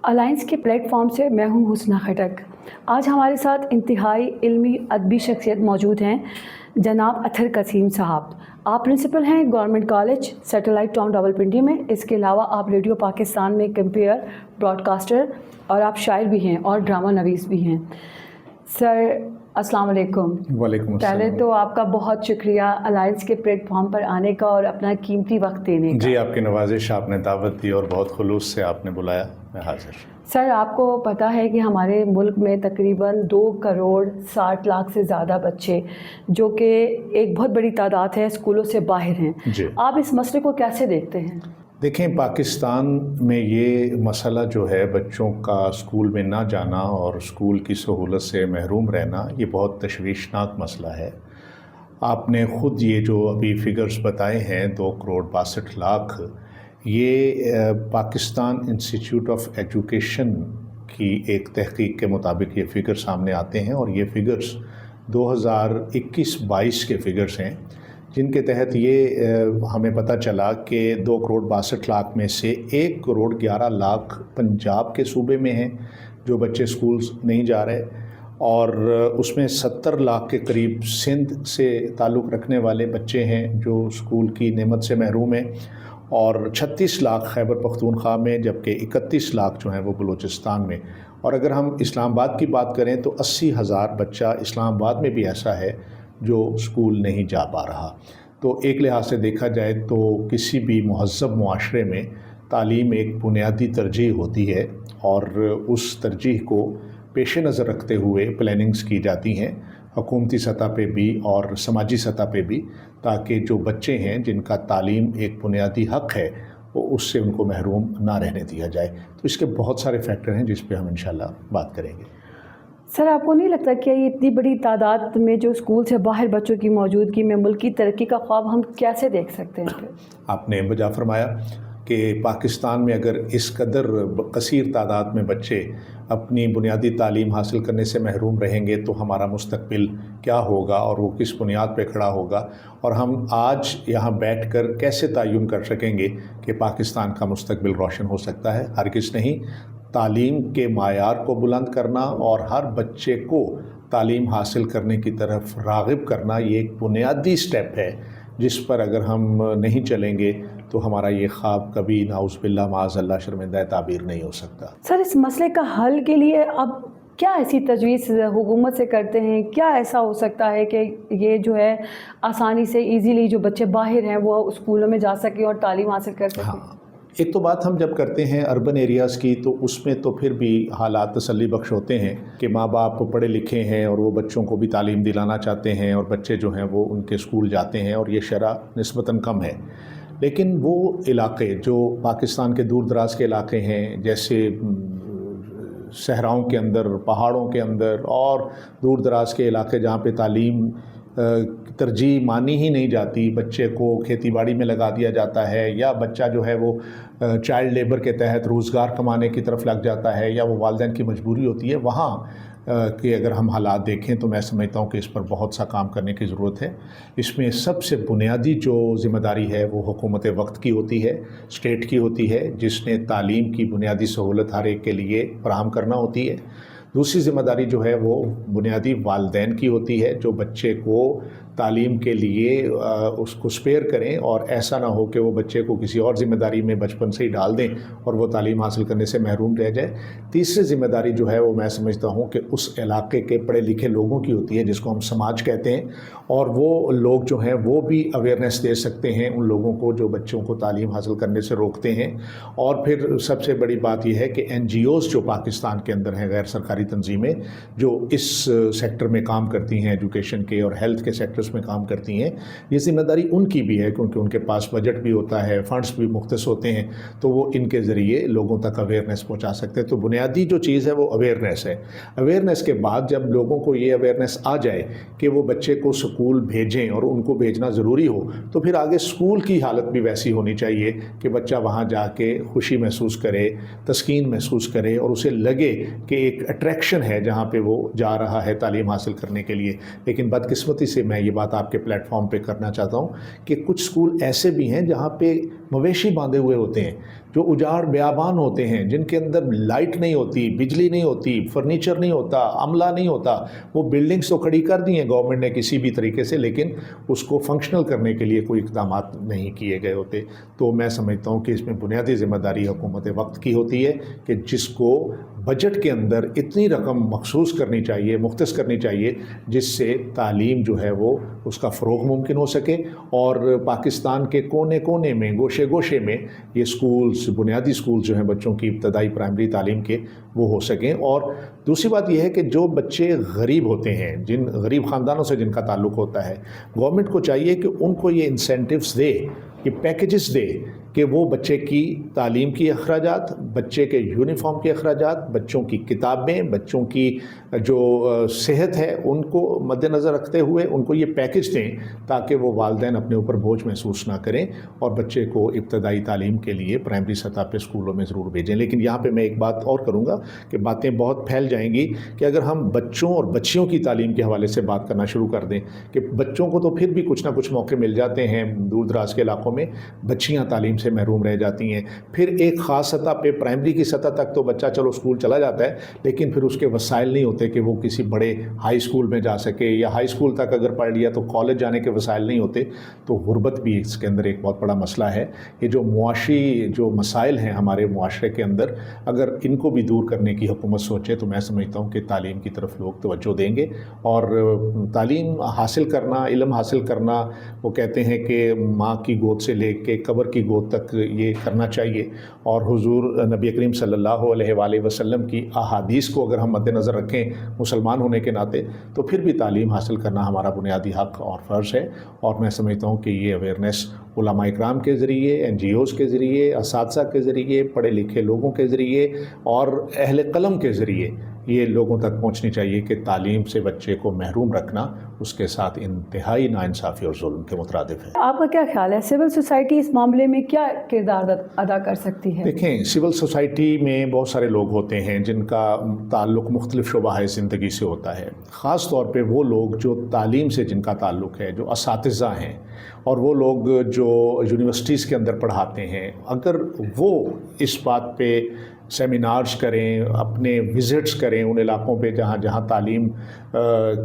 Alliance کے plate form سے میں ہوں حسنہ خٹک۔ آج ہمارے ساتھ انتہائی علمی ادبی شخصیت موجود ہیں جناب اطہر قاسم صاحب۔ آپ پرنسپل ہیں government college satellite town Rawalpindi میں۔ اس کے علاوہ آپ ریڈیو پاکستان میں کمپیئر براڈ کاسٹر اور آپ شاعر بھی ہیں اور ڈرامہ نویس بھی ہیں۔ سر السلام علیکم۔ وعلیکم السلام۔ پہلے تو آپ کا بہت شکریہ الائنس کے پلیٹ فارم پر آنے کا اور اپنا قیمتی وقت دینے کا۔ جی آپ کی نوازش، آپ نے دعوت دی اور بہت خلوص سے آپ نے بلایا، میں حاضر۔ سر آپ کو پتہ ہے کہ ہمارے ملک میں تقریباً 2.60 کروڑ سے زیادہ بچے، جو کہ ایک بہت بڑی تعداد ہے، اسکولوں سے باہر ہیں۔ جی آپ اس مسئلے کو کیسے دیکھتے ہیں؟ دیکھیں، پاکستان میں یہ مسئلہ جو ہے بچوں کا اسکول میں نہ جانا اور اسکول کی سہولت سے محروم رہنا، یہ بہت تشویشناک مسئلہ ہے۔ آپ نے خود یہ جو ابھی فگرز بتائے ہیں 2.62 کروڑ، یہ پاکستان انسٹیٹیوٹ آف ایجوکیشن کی ایک تحقیق کے مطابق یہ فگر سامنے آتے ہیں، اور یہ فگرز 2021-22 کے فگرز ہیں، جن کے تحت یہ ہمیں پتہ چلا کہ 2.62 کروڑ میں سے 1.11 کروڑ پنجاب کے صوبے میں ہیں جو بچے اسکولز نہیں جا رہے، اور اس میں 70 لاکھ کے قریب سندھ سے تعلق رکھنے والے بچے ہیں جو اسکول کی نعمت سے محروم ہیں، اور 36 لاکھ خیبر پختونخوا میں، جبکہ 31 لاکھ جو ہیں وہ بلوچستان میں۔ اور اگر ہم اسلام آباد کی بات کریں تو 80,000 بچہ اسلام آباد میں بھی ایسا ہے جو اسکول نہیں جا پا رہا۔ تو ایک لحاظ سے دیکھا جائے تو کسی بھی مہذب معاشرے میں تعلیم ایک بنیادی ترجیح ہوتی ہے، اور اس ترجیح کو پیش نظر رکھتے ہوئے پلاننگز کی جاتی ہیں حکومتی سطح پہ بھی اور سماجی سطح پہ بھی، تاکہ جو بچے ہیں جن کا تعلیم ایک بنیادی حق ہے وہ اس سے ان کو محروم نہ رہنے دیا جائے۔ تو اس کے بہت سارے فیکٹر ہیں جس پہ ہم انشاءاللہ بات کریں گے۔ سر آپ کو نہیں لگتا کہ یہ اتنی بڑی تعداد میں جو اسکول سے باہر بچوں کی موجودگی میں ملکی ترقی کا خواب ہم کیسے دیکھ سکتے ہیں؟ آپ نے بجا فرمایا کہ پاکستان میں اگر اس قدر کثیر تعداد میں بچے اپنی بنیادی تعلیم حاصل کرنے سے محروم رہیں گے تو ہمارا مستقبل کیا ہوگا اور وہ کس بنیاد پہ کھڑا ہوگا، اور ہم آج یہاں بیٹھ کر کیسے تعین کر سکیں گے کہ پاکستان کا مستقبل روشن ہو سکتا ہے؟ ہرگز نہیں۔ تعلیم کے معیار کو بلند کرنا اور ہر بچے کو تعلیم حاصل کرنے کی طرف راغب کرنا، یہ ایک بنیادی سٹیپ ہے جس پر اگر ہم نہیں چلیں گے تو ہمارا یہ خواب کبھی نعوذ باللہ معاذ اللہ شرمندہ تعبیر نہیں ہو سکتا۔ سر اس مسئلے کا حل کے لیے اب کیا ایسی تجویز حکومت سے کرتے ہیں؟ کیا ایسا ہو سکتا ہے کہ یہ جو ہے آسانی سے ایزیلی جو بچے باہر ہیں وہ اسکولوں میں جا سکیں اور تعلیم حاصل کر سکیں؟ ہاں، ایک تو بات ہم جب کرتے ہیں اربن ایریاز کی تو اس میں تو پھر بھی حالات تسلی بخش ہوتے ہیں کہ ماں باپ پڑھے لکھے ہیں اور وہ بچوں کو بھی تعلیم دلانا چاہتے ہیں، اور بچے جو ہیں وہ ان کے اسکول جاتے ہیں، اور یہ شرح نسبتاً کم ہے۔ لیکن وہ علاقے جو پاکستان کے دور دراز کے علاقے ہیں، جیسے صحراؤں کے اندر، پہاڑوں کے اندر اور دور دراز کے علاقے جہاں پہ تعلیم ترجیح مانی ہی نہیں جاتی، بچے کو کھیتی باڑی میں لگا دیا جاتا ہے، یا بچہ جو ہے وہ چائلڈ لیبر کے تحت روزگار کمانے کی طرف لگ جاتا ہے، یا وہ والدین کی مجبوری ہوتی ہے، وہاں کہ اگر ہم حالات دیکھیں تو میں سمجھتا ہوں کہ اس پر بہت سا کام کرنے کی ضرورت ہے۔ اس میں سب سے بنیادی جو ذمہ داری ہے وہ حکومت وقت کی ہوتی ہے، اسٹیٹ کی ہوتی ہے، جس نے تعلیم کی بنیادی سہولت ہر ایک کے لیے فراہم کرنا ہوتی ہے۔ دوسری ذمہ داری جو ہے وہ بنیادی والدین کی ہوتی ہے، جو بچے کو تعلیم کے لیے اس کو اسپیئر کریں، اور ایسا نہ ہو کہ وہ بچے کو کسی اور ذمہ داری میں بچپن سے ہی ڈال دیں اور وہ تعلیم حاصل کرنے سے محروم رہ جائے۔ تیسری ذمہ داری جو ہے وہ میں سمجھتا ہوں کہ اس علاقے کے پڑھے لکھے لوگوں کی ہوتی ہے، جس کو ہم سماج کہتے ہیں، اور وہ لوگ جو ہیں وہ بھی اویئرنیس دے سکتے ہیں ان لوگوں کو جو بچوں کو تعلیم حاصل کرنے سے روکتے ہیں۔ اور پھر سب سے بڑی بات یہ ہے کہ NGOs جو پاکستان کے اندر ہیں، غیر سرکاری تنظیمیں جو اس سیکٹر میں کام کرتی ہیں، ایجوکیشن کے اور ہیلتھ کے سیکٹرز میں کام کرتی ہیں، یہ ذمہ داری ان کی بھی ہے، کیونکہ ان کے پاس بجٹ بھی ہوتا ہے، فنڈز بھی مختص ہوتے ہیں، تو وہ ان کے ذریعے لوگوں تک اویئرنیس پہنچا سکتے ہیں۔ تو بنیادی جو چیز ہے وہ اویئرنیس ہے۔ اویئرنیس کے بعد جب لوگوں کو یہ اویئرنیس آ جائے کہ وہ بچے کو اسکول بھیجیں اور ان کو بھیجنا ضروری ہو، تو پھر آگے اسکول کی حالت بھی ویسی ہونی چاہیے کہ بچہ وہاں جا کے خوشی محسوس کرے، تسکین محسوس کرے، اور اسے لگے کہ ایک اٹریکشن ہے جہاں پہ وہ جا رہا ہے تعلیم حاصل کرنے کے لیے۔ لیکن بدقسمتی سے میں یہ بات آپ کے پلیٹ فارم پہ کرنا چاہتا ہوں کہ کچھ اسکول ایسے بھی ہیں جہاں پہ مویشی باندھے ہوئے ہوتے ہیں، جو اجاڑ بیابان ہوتے ہیں، جن کے اندر لائٹ نہیں ہوتی، بجلی نہیں ہوتی، فرنیچر نہیں ہوتا، عملہ نہیں ہوتا، وہ بلڈنگز تو کھڑی کر دی ہیں گورنمنٹ نے کسی بھی طریقے سے، لیکن اس کو فنکشنل کرنے کے لیے کوئی اقدامات نہیں کیے گئے ہوتے. تو میں سمجھتا ہوں کہ اس میں بنیادی ذمہ داری حکومت وقت کی ہوتی ہے کہ جس کو بجٹ کے اندر اتنی رقم مخصوص کرنی چاہیے، مختص کرنی چاہیے، جس سے تعلیم جو ہے وہ اس کا فروغ ممکن ہو سکے اور پاکستان کے کونے کونے میں، گوشے گوشے میں یہ سکولز، بنیادی سکولز جو ہیں بچوں کی ابتدائی پرائمری تعلیم کے، وہ ہو سکیں. اور دوسری بات یہ ہے کہ جو بچے غریب ہوتے ہیں، جن غریب خاندانوں سے جن کا تعلق ہوتا ہے، گورنمنٹ کو چاہیے کہ ان کو یہ انسینٹیوز دے، یہ پیکیجز دے کہ وہ بچے کی تعلیم کی اخراجات، بچے کے یونیفارم کے اخراجات، بچوں کی کتابیں، بچوں کی جو صحت ہے، ان کو مد نظر رکھتے ہوئے ان کو یہ پیکیج دیں تاکہ وہ والدین اپنے اوپر بوجھ محسوس نہ کریں اور بچے کو ابتدائی تعلیم کے لیے پرائمری سطح پہ اسکولوں میں ضرور بھیجیں. لیکن یہاں پہ میں ایک بات اور کروں گا کہ باتیں بہت پھیل جائیں گی کہ اگر ہم بچوں اور بچیوں کی تعلیم کے حوالے سے بات کرنا شروع کر دیں کہ بچوں کو تو پھر بھی کچھ نہ کچھ موقع مل جاتے ہیں، دور دراز کے علاقوں میں بچیاں تعلیم سے محروم رہ جاتی ہیں. پھر ایک خاص سطح پہ پرائمری کی سطح تک تو بچہ چلو اسکول چلا جاتا ہے، لیکن پھر اس کے وسائل نہیں ہوتے کہ وہ کسی بڑے ہائی اسکول میں جا سکے، یا ہائی اسکول تک اگر پڑھ لیا تو کالج جانے کے وسائل نہیں ہوتے. تو غربت بھی اس کے اندر ایک بہت بڑا مسئلہ ہے. یہ جو معاشی جو مسائل ہیں ہمارے معاشرے کے اندر، اگر ان کو بھی دور کرنے کی حکومت سوچے تو میں سمجھتا ہوں کہ تعلیم کی طرف لوگ توجہ دیں گے. اور تعلیم حاصل کرنا، علم حاصل کرنا، وہ کہتے ہیں کہ ماں کی گود سے لے کے قبر کی گود تک یہ کرنا چاہیے. اور حضور نبی کریم صلی اللہ علیہ وآلہ وسلم کی احادیث کو اگر ہم مد نظر رکھیں مسلمان ہونے کے ناطے، تو پھر بھی تعلیم حاصل کرنا ہمارا بنیادی حق اور فرض ہے. اور میں سمجھتا ہوں کہ یہ اویئرنیس علماء اکرام کے ذریعے، NGOs کے ذریعے، اساتذہ کے ذریعے، پڑھے لکھے لوگوں کے ذریعے اور اہل قلم کے ذریعے یہ لوگوں تک پہنچنی چاہیے کہ تعلیم سے بچے کو محروم رکھنا اس کے ساتھ انتہائی ناانصافی اور ظلم کے مترادف ہے. آپ کا کیا خیال ہے، سول سوسائٹی اس معاملے میں کیا کردار ادا کر سکتی ہے؟ دیکھیں، سول سوسائٹی میں بہت سارے لوگ ہوتے ہیں جن کا تعلق مختلف شعبہ زندگی سے ہوتا ہے. خاص طور پہ وہ لوگ جو تعلیم سے جن کا تعلق ہے، جو اساتذہ ہیں، اور وہ لوگ جو یونیورسٹیز کے اندر پڑھاتے ہیں، اگر وہ اس بات پہ سیمینارز کریں، اپنے وزٹس کریں ان علاقوں پہ جہاں جہاں تعلیم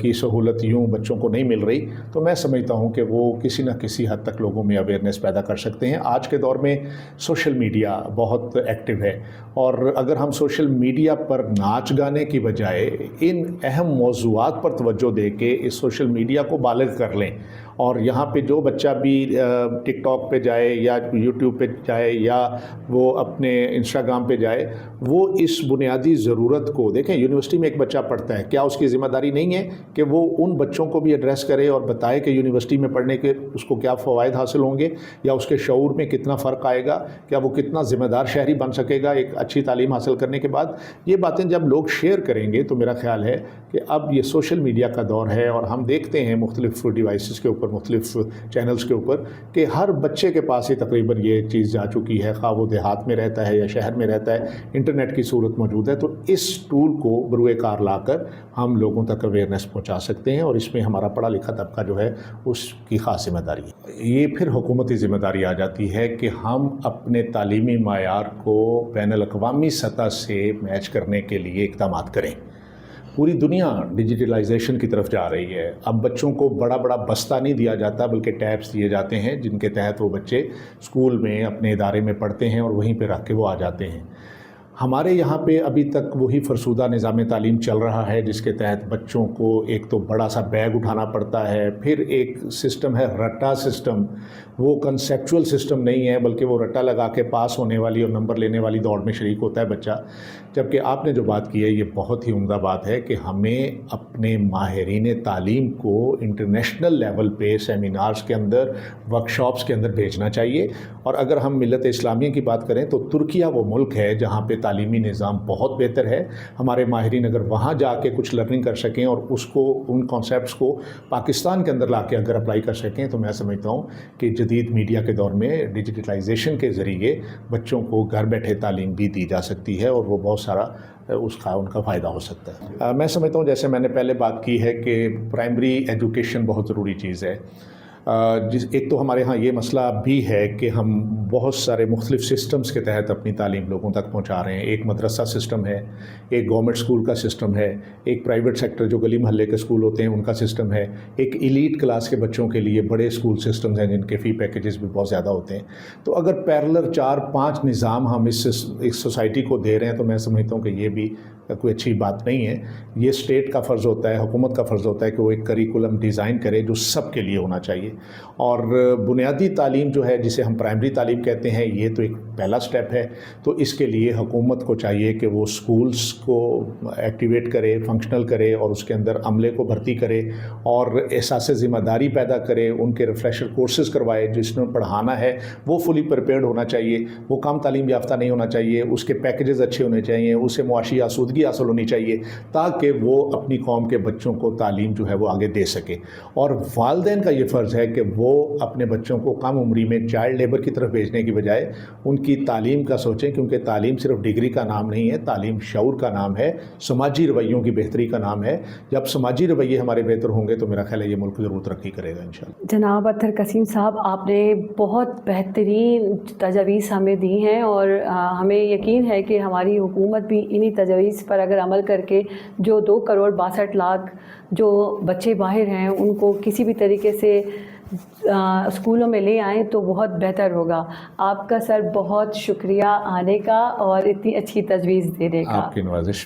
کی سہولت یوں بچوں کو نہیں مل رہی، تو میں سمجھتا ہوں کہ وہ کسی نہ کسی حد تک لوگوں میں اویئرنیس پیدا کر سکتے ہیں. آج کے دور میں سوشل میڈیا بہت ایکٹیو ہے، اور اگر ہم سوشل میڈیا پر ناچ گانے کی بجائے ان اہم موضوعات پر توجہ دے کے اس سوشل میڈیا کو بالغ کر لیں، اور یہاں پہ جو بچہ بھی ٹک ٹاک پہ جائے یا یوٹیوب پہ جائے یا وہ اپنے انسٹاگرام پہ جائے، وہ اس بنیادی ضرورت کو دیکھیں. یونیورسٹی میں ایک بچہ پڑھتا ہے، کیا اس کی ذمہ داری نہیں ہے کہ وہ ان بچوں کو بھی ایڈریس کرے اور بتائے کہ یونیورسٹی میں پڑھنے کے اس کو کیا فوائد حاصل ہوں گے، یا اس کے شعور میں کتنا فرق آئے گا، کیا وہ کتنا ذمہ دار شہری بن سکے گا ایک اچھی تعلیم حاصل کرنے کے بعد. یہ باتیں جب لوگ شیئر کریں گے تو میرا خیال ہے کہ اب یہ سوشل میڈیا کا دور ہے، اور ہم دیکھتے ہیں مختلف ڈیوائسز کے اوپر، مختلف چینلز کے اوپر، کہ ہر بچے کے پاس ہی تقریباً یہ چیز جا چکی ہے، خواہ وہ دیہات میں رہتا ہے یا شہر میں رہتا ہے، انٹرنیٹ کی صورت موجود ہے. تو اس ٹول کو بروئے کار لا کر ہم لوگوں تک اویئرنیس پہنچا سکتے ہیں، اور اس میں ہمارا پڑھا لکھا طبقہ جو ہے اس کی خاص ذمہ داری ہے. یہ پھر حکومتی ذمہ داری آ جاتی ہے کہ ہم اپنے تعلیمی معیار کو بین الاقوامی سطح سے میچ کرنے کے لیے اقدامات کریں. پوری دنیا ڈیجیٹلائزیشن کی طرف جا رہی ہے. اب بچوں کو بڑا بڑا بستہ نہیں دیا جاتا، بلکہ ٹیبس دیے جاتے ہیں جن کے تحت وہ بچے اسکول میں اپنے ادارے میں پڑھتے ہیں اور وہیں پہ رکھ کے وہ آ جاتے ہیں. ہمارے یہاں پہ ابھی تک وہی فرسودہ نظام تعلیم چل رہا ہے جس کے تحت بچوں کو ایک تو بڑا سا بیگ اٹھانا پڑتا ہے، پھر ایک سسٹم ہے رٹا سسٹم. وہ کنسیپچول سسٹم نہیں ہے، بلکہ وہ رٹا لگا کے پاس ہونے والی اور نمبر لینے والی دوڑ میں شریک ہوتا ہے بچہ. جبکہ آپ نے جو بات کی ہے یہ بہت ہی عمدہ بات ہے کہ ہمیں اپنے ماہرین تعلیم کو انٹرنیشنل لیول پہ سیمینارز کے اندر، ورکشاپس کے اندر بھیجنا چاہیے. اور اگر ہم ملت اسلامیہ کی بات کریں تو ترکیہ وہ ملک ہے جہاں پہ تعلیمی نظام بہت بہتر ہے. ہمارے ماہرین اگر وہاں جا کے کچھ لرننگ کر سکیں اور اس کو، ان کانسیپٹس کو پاکستان کے اندر لا کے اگر اپلائی کر سکیں، تو میں سمجھتا ہوں کہ جدید میڈیا کے دور میں ڈیجیٹلائزیشن کے ذریعے بچوں کو گھر بیٹھے تعلیم بھی دی جا سکتی ہے، اور وہ بہت سارا ان کا فائدہ ہو سکتا ہے. میں سمجھتا ہوں جیسے میں نے پہلے بات کی ہے کہ پرائمری ایجوکیشن بہت ضروری چیز ہے. ایک تو ہمارے ہاں یہ مسئلہ بھی ہے کہ ہم بہت سارے مختلف سسٹمز کے تحت اپنی تعلیم لوگوں تک پہنچا رہے ہیں. ایک مدرسہ سسٹم ہے, ایک گورنمنٹ اسکول کا سسٹم ہے, ایک پرائیویٹ سیکٹر جو گلی محلے کے اسکول ہوتے ہیں ان کا سسٹم ہے, ایک ایلیٹ کلاس کے بچوں کے لیے بڑے اسکول سسٹمز ہیں جن کے فی پیکیجز بھی بہت زیادہ ہوتے ہیں. تو اگر پیرلر 4-5 نظام ہم اس سوسائٹی کو دے رہے ہیں تو میں سمجھتا ہوں کہ یہ بھی کوئی اچھی بات نہیں ہے. یہ اسٹیٹ کا فرض ہوتا ہے, حکومت کا فرض ہوتا ہے کہ وہ ایک کریکولم ڈیزائن کرے جو سب کے لیے ہونا چاہیے. اور بنیادی تعلیم جو ہے جسے ہم پرائمری تعلیم کہتے ہیں, یہ تو ایک پہلا سٹیپ ہے. تو اس کے لیے حکومت کو چاہیے کہ وہ سکولز کو ایکٹیویٹ کرے, فنکشنل کرے اور اس کے اندر عملے کو بھرتی کرے اور احساس ذمہ داری پیدا کرے, ان کے ریفریشر کورسز کروائے. جس نے پڑھانا ہے وہ فلی پریپیئرڈ ہونا چاہیے, وہ کم تعلیم یافتہ نہیں ہونا چاہیے, اس کے پیکیجز اچھے ہونے چاہیے, اسے معاشی آسودگی حاصل ہونی چاہیے تاکہ وہ اپنی قوم کے بچوں کو تعلیم جو ہے وہ آگے دے سکے. اور والدین کا یہ فرض ہے کہ وہ اپنے بچوں کو کم عمری میں چائلڈ لیبر کی طرف بھیجنے کی بجائے ان کی تعلیم کا سوچیں, کیونکہ تعلیم صرف ڈگری کا نام نہیں ہے, تعلیم شعور کا نام ہے, سماجی رویوں کی بہتری کا نام ہے. جب سماجی رویے ہمارے بہتر ہوں گے تو میرا خیال ہے یہ ملک ضرور ترقی کرے گا انشاءاللہ. جناب اطہر قسیم صاحب, آپ نے بہت بہترین تجاویز ہمیں دی ہیں اور ہمیں یقین ہے کہ ہماری حکومت بھی انہی تجاویز پر اگر عمل کر کے جو 2.62 کروڑ جو بچے باہر ہیں ان کو کسی بھی طریقے سے اسکولوں میں لے آئیں تو بہت بہتر ہوگا. آپ کا سر بہت شکریہ آنے کا اور اتنی اچھی تجویز دینے کا. آپ کی نوازش.